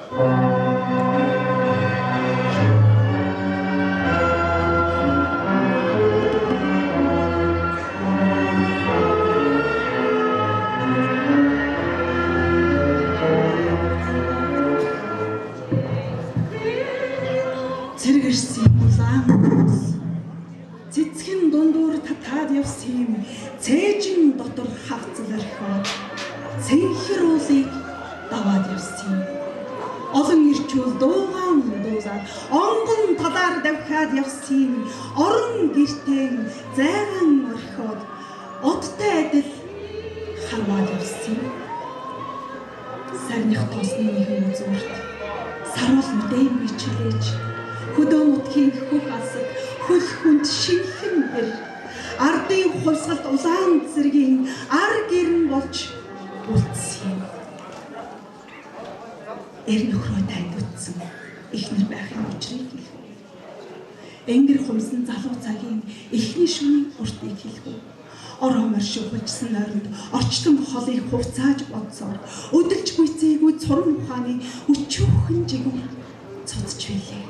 Цэргэрсэн улаан цэцгэн дундуур татаад явсан цээжин дотор хавцал орхиод цэнхэр уулыг даваад явсан. Олон ирчүүл дуугаан дуусаад онгон талаар давхаад явсан. Орон гэртээ зайгаан орхиод одтой адил харваад явсан. Сарних тоосны нэгэн үзүүрт саруул мэдээн бичилээж хөдөө нутгийн хөх асаг хөл хүнд шинхэн бэр ардын хувьсгалт улаан зэргийн ар гэрн болж үлдсэн. Эр нөхрөө тайдвдсан ихнэр байхын учрыг хэлв. Энгэр хумсан залуу цагийн эхний шөнийн уртыг хэлв. Ороомор шүхэлжсэн нойронд орчлон холыг хувцааж бодсоор өдөлж гүйцээгүй цурам ухааны өчүүхэн жигүүр цоцч билээ.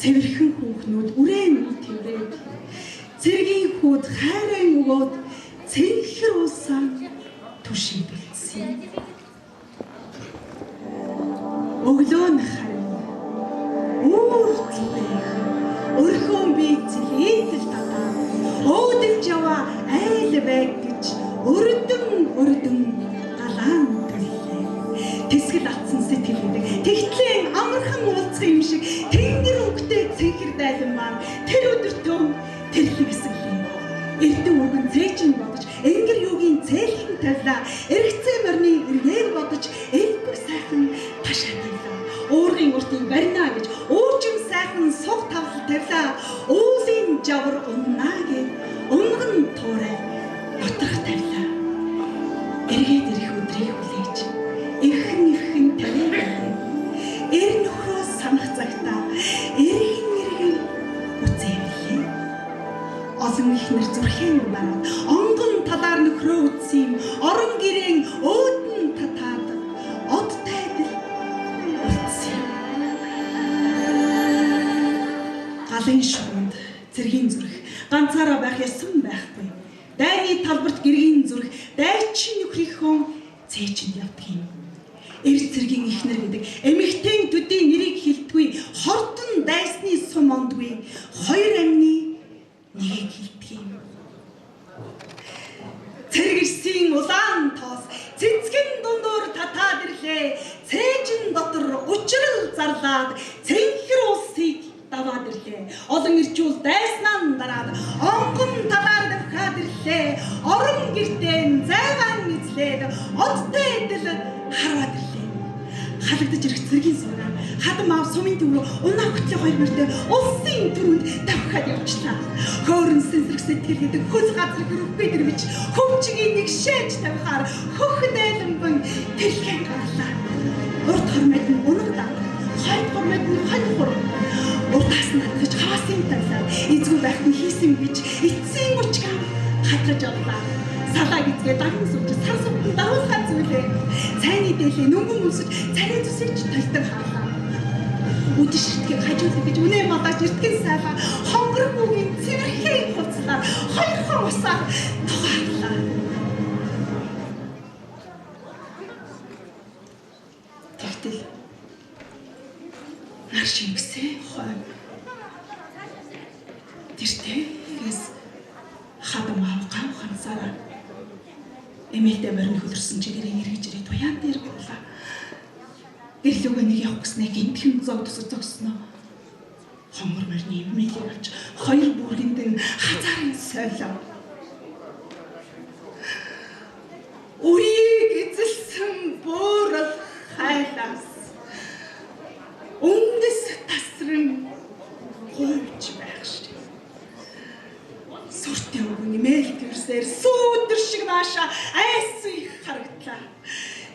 Цэвэрхэн хүүхнүүд үрээн тэврээд цэргийн хүүд хайрын өгөөд цэнхэр уусаа түшиг бэлдсэн. Өглөө нь харин үүр зүгэх өрхөн бие зэлийдэл татаа өөдөлж яваа айл байг гэж өрдөн галаан төллээ. Тэсгэл атсан сэтгэлд тэгтлэн амархан уулзах юм шиг тэнгэр өнгөтэй цэнхэр дайлан маань тэр өдөртөө тэрлэг эсгэлээ. Эрдэн үгэн цээжин бодож энгэр юугийн цээлхэн тавилаа. Эргэцээ морны эргээр бодож элбэг сайхан ташаа тавилаа. Уургын уртын барина гэж уужим сайхан суг тавлал тавилаа. Уулын жавар уннаа гэж унган туурай доторх тавилаа. Эргээд ирэх өдрийг хүлээж эвхэн тавиалаа. Эр нөхрөө санах цагтаа эргэн үзээвлээ. Олон ихнэр зүрхэн бараад онгон талаар нөхрөө үтсэн орон гэрэн өөдөн татаад одтой адил үлдсэн. Галын шугамд цэргийн зүрх ганцаараа байх ёсон байхгүй. Дайны талбарт гэргийн зүрх дайчин нөхрийнхөө цээжинд явдаг юм. Эр цэргийн ихнэр гэдэг эмэгтэй төдийн нэрийг хэлдэггүй хортон дайсны сум ондгүй хоёр амны нэгийг хэлдэг юм. Цэргэрсийн улаан тоос цэцгэн дундуур татаад ирлээ. Цээжин дотор учрал зарлаад цэнхэр уусыг даваад ирлээ. Олон ирчүүл дайснаа дараад онгон талаар давхаад ирлээ. Орон гэртээ зайгаан эзлээд одтой адил харваад ирлээ. Халагдаж ирэх цэргийн сувраа хадам аав сумын төв рүү унаа хөтлөө хоёр мөртөө улсын түрүүнд давхаад явчлаа. Хөөрөн сэнсрэг сэтгэл гэдэг хөз газар хөрөхгүй дэрвч хөвчгийн нэг шээж тавихаар хөхд айланбан тэрхэн гарлаа. Урд хормойд нь унагдаа. Хойд хормойд нь хоньхур. Урдаас нь хатгаж хаасын тавлаа. Эзгүй байх нь хийсэн гэж эцсийн учгаа хатгаж авлаа. Салаа гизгээ даган сувж сар сувтан даруулхаа зүйлээ. Цайны дээлээ нүнгэн өмсөж царай зүсэж талтан хаалаа. Үдшиг ширтгийг хажуулах гэж үнэ мадаж эртгэн сайлаа. Хонгор бүгийн цэвэрхэн хувцлаа. Хоёрхон усаа тугаарлаа. Тэгтэл нар шингэсээ хойно. Тэртээс хадам аав гав хансараа эмээлтэй морин хөлөрсөн чигээрээ эргэж ирээ туяан дээр боллаа. Гэрлүүгээ нэг явах гэснээ гинтхэн зог тусаж зогсноо. Хонгор морины эмээлийг авч хоёр бүргэндэн хазаарын сойлоо. Үеийг эзэлсэн буурал хайлаас үндэс тасран гойж байх шиг. Сүртэн өгөн эмээл тэрсээр сүүдэр шиг нааша айсүй харагдлаа.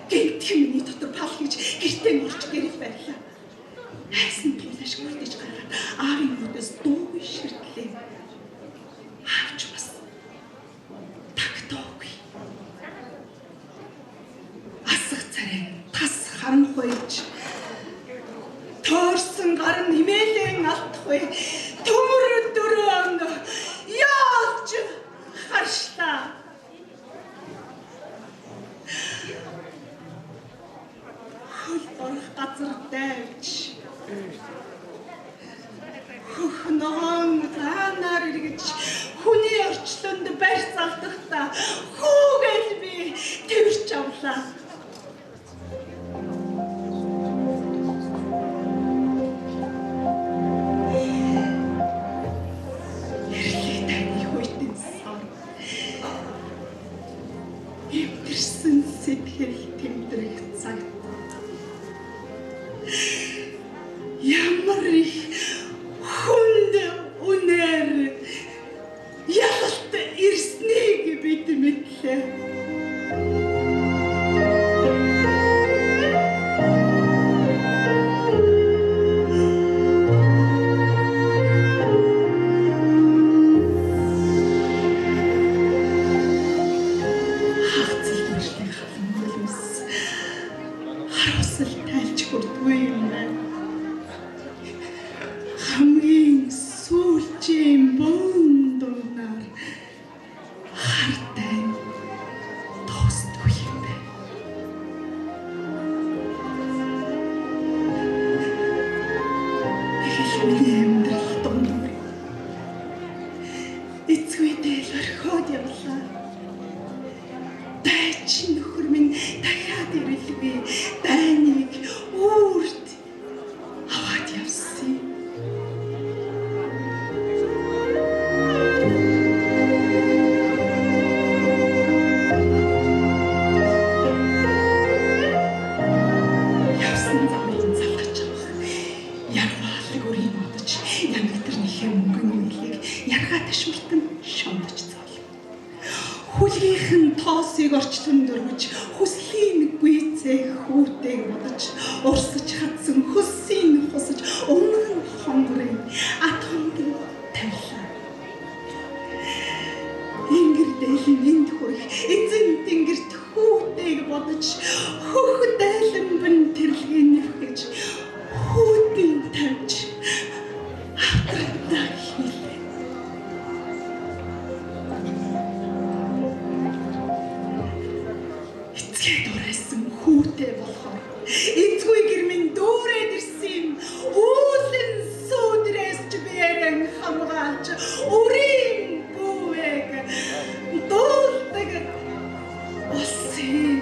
Гинтхэн миний дотор пал хийж гэртээ мөрч гэрэл байлаа. Айсан тулаш хүртэж гаргаад аавын нүдээс дуугүй ширтлээ. Аавч бас тагтоогүй. Асах царай тас харан хойж болохгүй. Төмөр дөрөв яаж харшлаа. Хөл борох газар дайвч. Хөхнөн танаар иргэж хүний орчлонд барь залдахдаа хүүгээл би тэрч авлаа. Имтэрсэн сэтгэл тэмдрэх цагт ямар их хүнд үнээр ялалт ирснийг бид мэдлээ. Харамсал тайлж хүрдгүй юм байна. Хамгийн сүүлчийн бөндөнөр хартай тоостгүй юм байна. Эхлэний амьдрал дундуур. Эцгүйдээ л орхиод явлаа. Дайч нөхөр минь дахиад ирэлгүй. Дайныг үрд аваад явсан. Явсан замын залгаж авах. Яргаалыг өрийн бодож, янагтрынхээ мөнгөн үйлийг яргаа ташмартан шондож цаал. Хүлгийнхэн тоосыг орчлон дөрвөж, хүслийн гүйцээ хүүтэйг бодож, урсаж хадсан хөсийг хусаж, өмнө хонгорын ат хонгийн тавилаа. Ингэр дээлэн энд хүрэх, эзэн тэнгэрт хүүтэйг бодож, хөх дайланбан тэрлэгээ нэвхэж, хүүтэн тавьж, автрандаа хийлээ. Эцгээ дурайсан хүүтэй болохоор эцгүй гэр минь дүүрээд ирсэн юм. Үүлэн сүдрээс ч бэрэн хамгаалж үрийн бүүэг дуулдаг болсон.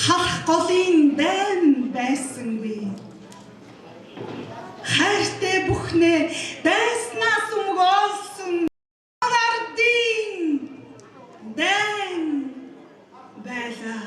халах голын дайн байсангүй. Хайртай бүхнээ дайснаас өмгөөлсөн ардын дайн байлаа.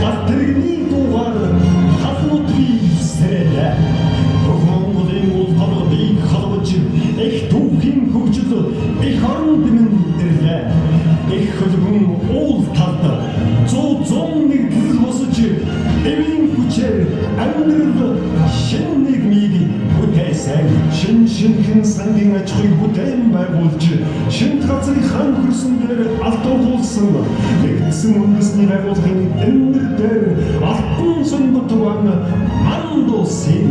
Хас тэрэгний дуугаар хаснууд би сэрэлээ. шинэхэн сангийн аж ахуйг бүтээн байгуулж, шинэ газрын хан хөрсөн дээр алдуулсан нэгдсэн үндэсний байгууллагын эндэр дээр алтан сонготван мандусын.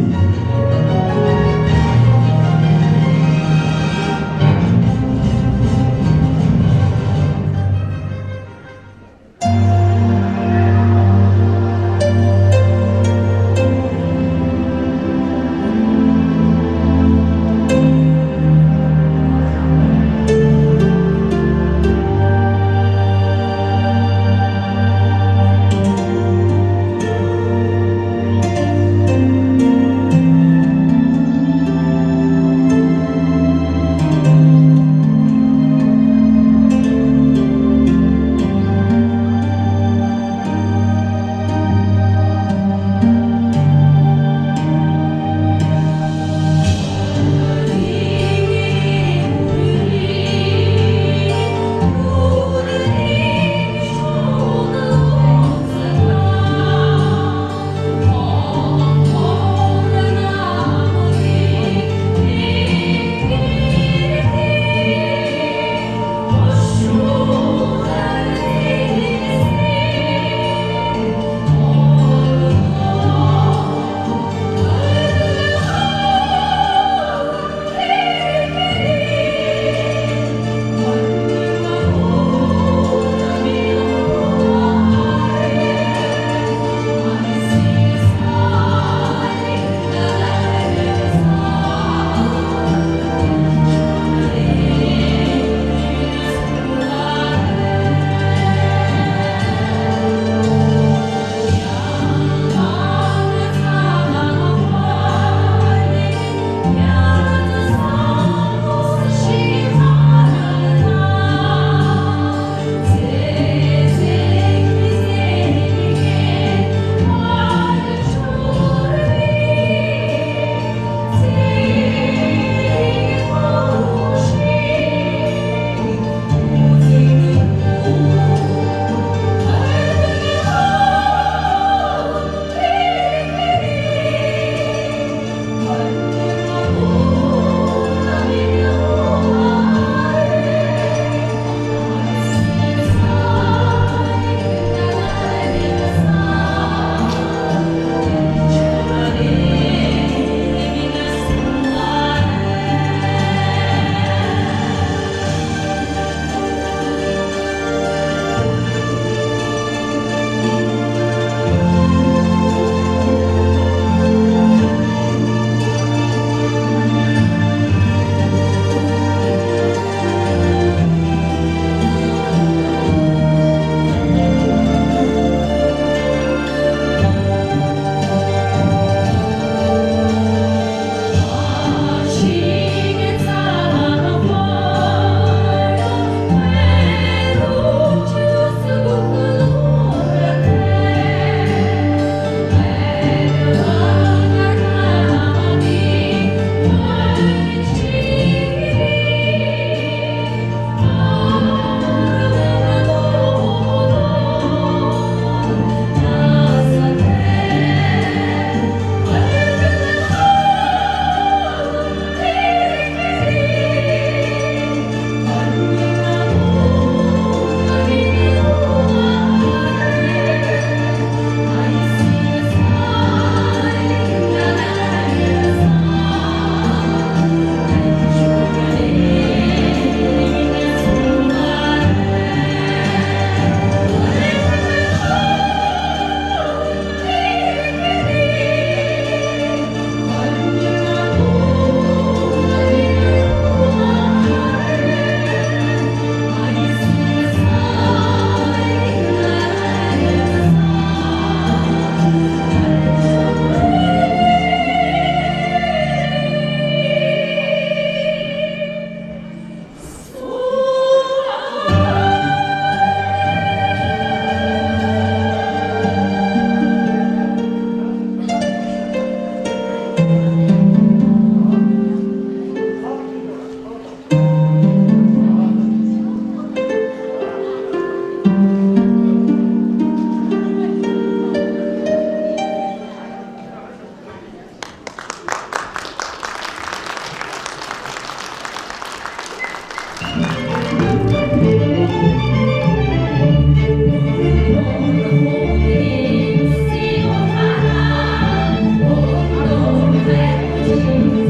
Thank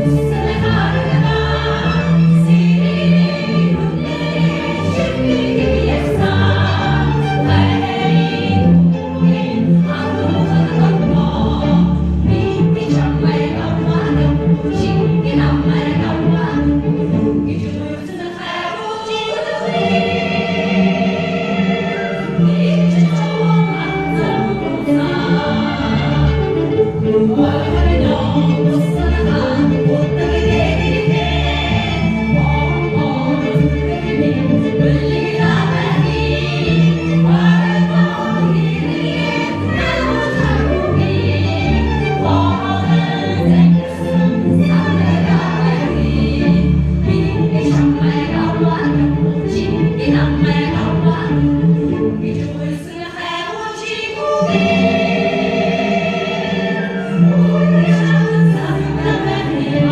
you.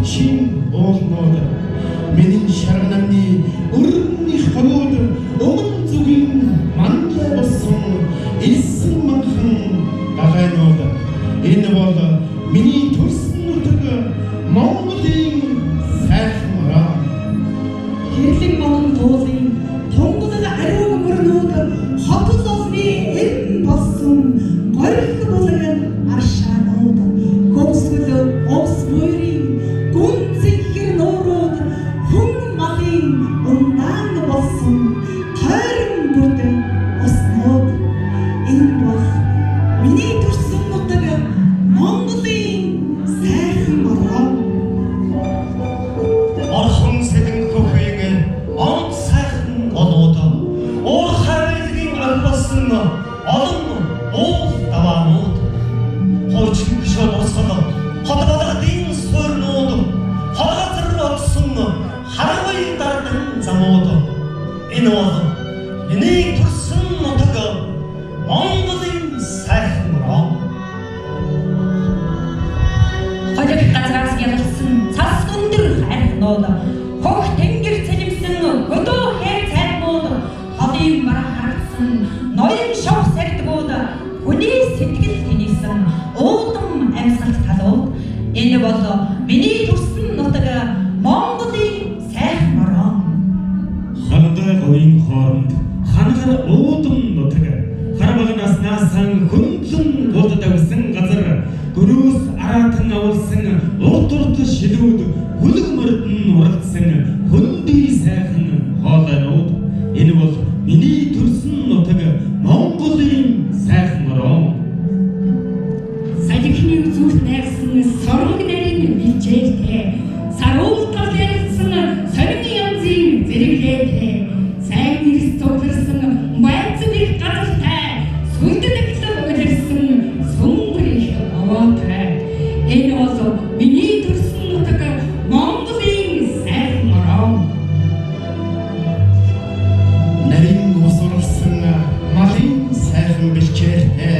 чин олноод миний шаргананы өрнөх хамууд өмнө зүгийн манлай болсон элсэн манхан дагаанууд энэ бол миний төрсөн нутаг Монголын сайхан ороо. Хэрлэг болон туулын тунгалаг ариун мөрнүүд хотол олны эм болсон горих булган аршаанууд хөвсгөл овс буйрын гүнзгэр нуурууд хүн малын ундаан болсон тойрон бүрдэн уснууд энэ бол миний төрсөн нутаг Монголын сайхан ороо. Орхон сэдэн хөхөйг он сайхан олоод уур хайрын албасан олон уул даваанууд хойчин гişөө босгол хот болгодын суурнууд хагацар одсон харгуй дардан замууд энэ бол миний төрсөн нутаг Монголын сайхан ороо. Хожиг газраас ялсан цас өндөр хайрнууд хөх тэнгэр цэлэмсэн хөдөө хэр цайнууд холын барах харагдсан ноён шов сэрдгүүд хүний сэтгэл тэнийсэн уудам амьсгалт талууд энэ бол миний төрсөн нутаг Монголын сайхан ороо. Хандаг говийн хооронд ханагар уудам нутаг харбаг наснасан хөндлөн булдагсан газар гөрөөс аратан авалсан урт урт шилүүд хүлэг мөрдөн урагдсан хөндөй сайхан хоолойнууд энэ бол миний төрсөн нутаг Монголын сайхан ороо. Салхины зүрт найрсан сорог нарийн бичээртэй саруултал ярьсан сонины янзын зэрэглээтэй сайн нэрс цугларсан байцсан их газартай сүндэдэглэн үлэрсэн сүмбэр их овоотой энэ бол миний төрсөн нутаг Монголын сайхан ороо. Нарийн усурсан малын сайхан бэлчээртэй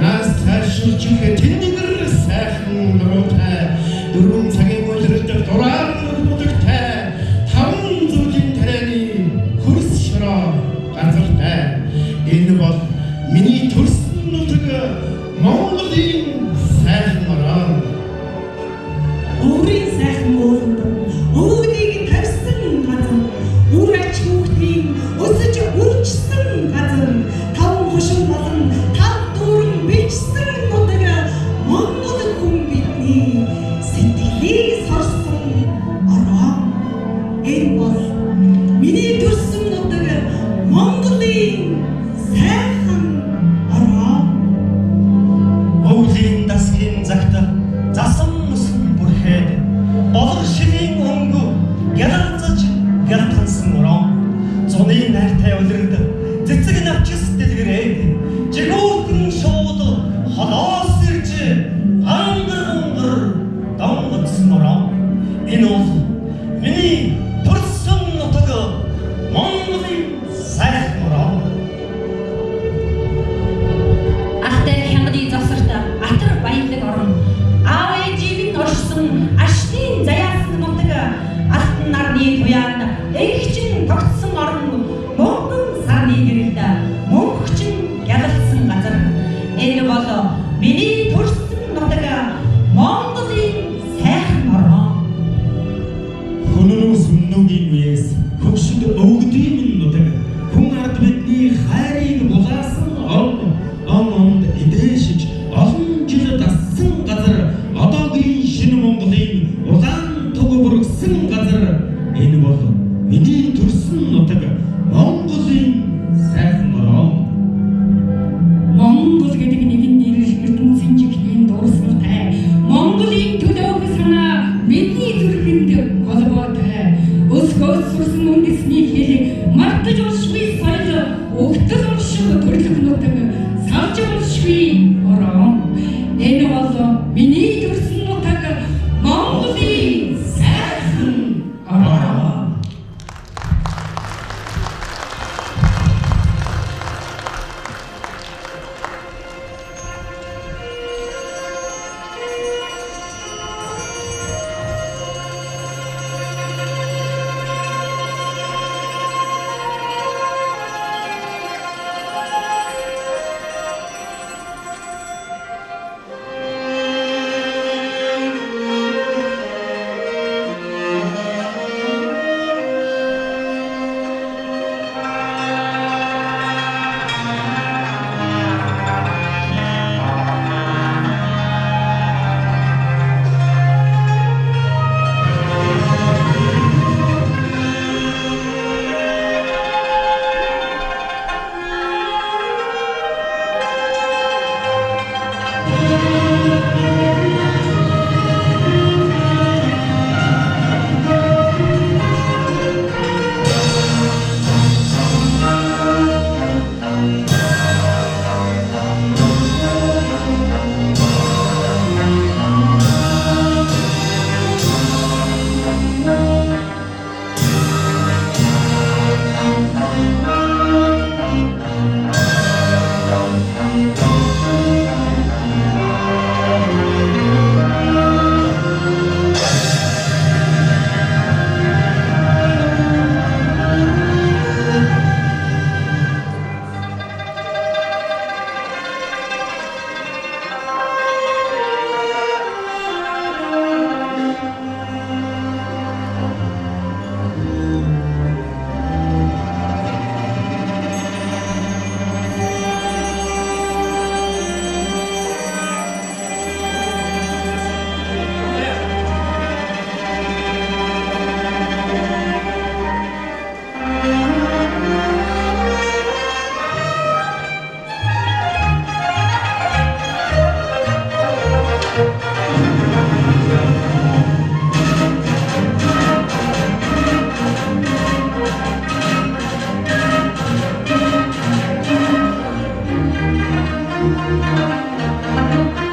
нас цаашилж их тэнгэр сайхан нуруутай дөрвөн цагийн үйлрэлд дураар нутагтай таван зүйлийн тарианы хөрс шороо газартай энэ бол миний төрсөн нутаг Монголын сайхан ороо. Өөрийн сайхан ууланд өвгнийг тавьсан газар үр ач хүүхдийн өсөж үржсэн газар таван хошин болон тав дүүрэн бичсэн нутаг Монгол хүн бидний сэтгэлийг сорсон ороо. Энэ бол миний төрсөн нутаг Монголын сайхан ороо. Өвлийн дасгийн загта засан мөсөн бүрхэд болох шилийн өнгө гялалцаж гялтгансан ороо. Зуны найртай улирд цэцэг навчис дэлгэрээд жигүүртэн шууд холоос ирж ангар донгодсон ороо. Энэ бол миний төрсөн нутаг Монголын сайхан ороо. Ахтай хянганы завсарт атар баялаг орон аав ээжийн оршсон ашны заяасан нутаг алтан нарны туяанд эгчин тогтсон орон мөнгөн сарны гэрэлд мөнхчин гялалсан газар энэ бол миний төрсөн нутаг Монголын сайхан ороо. Хөнөөс өмнөгийн үеэс хөвшөд өвгдөйм нутаг хүн ард бидний хайрыг булаасан онд эдээшиж олон жил дассан газар одоогийн шинэ Монголын улаан туг бүргсэн газар энэ бол миний төрсөн нутаг Монголын сайхан ороо. Монгол гэдэг нэгэн нэр ертөнцийн чихний дуурсалтай Монголын төлөөх санаа бидний зүрхэнд холбоотой өсгөөс сурсан үндэсний хэл мартаж олшгүй соёл өгтөл орших төрлөх нутаг салж олшгүй ороо. Энэ бол миний төрсөн нутаг Монголын сайхан ороо. Thank you.